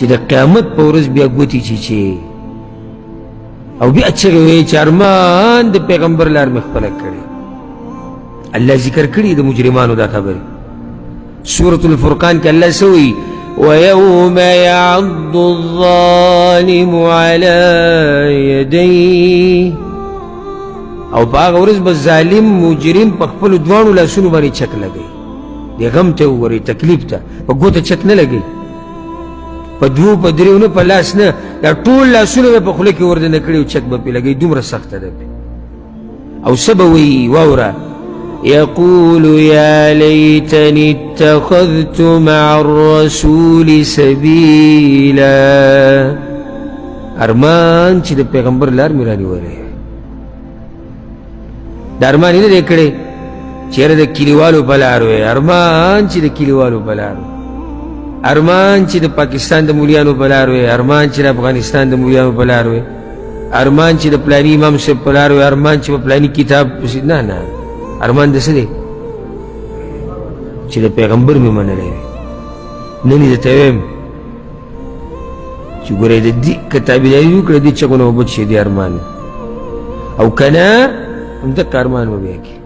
چې د قیامت په ورځ بیا ګوتې چیچې او بیا چغې وایي چې ارمان د پیغمبر لار مې خپله کړې. الله ذکر کړي د مجرمانو دا خبرې سورة الفرقان کې الله څه وایي وَيَوْمَ يَعَضُّ الظَّالِمُ عَلَى يَدَيْهِ او په هغه ورځ به ظالم مجرم په خپلو دواړو لاسونو باندې چک لګوي. دې غم ته وګورئ تکلیف ته په ګوته چک نه لګوي په دوو په دریو نه په لاس نه دا ټول لاسونه به په خوله کې وردنه کړي او چک به پې لګوي دومره سخته ده او څه به وایي واوره يقول يا ليتني اتخذت مع الرسول سبيلا ارمان چې د پیغمبر لار مې رانیولې د ارمان یې نه دی کړی چېرې د کلیوالو په لار وی ارمان چې د کلیوالو په لار ارمان چې د پاکستان د مولیانو په لار وی ارمان چې د افغانستان د مولیانو په لار وی ارمان چې د پلاني امام صاحب په لار وی ارمان چې په پلاني کتاب نه نه ارمان د څه دی چې د پیغمبر مې منلی وي نن یې درته ویم چې ګورئ د دې که تابعداري وکړه دې چغونه به بد شي دې ارمان او که نه همدغه ارمان به بیا کړي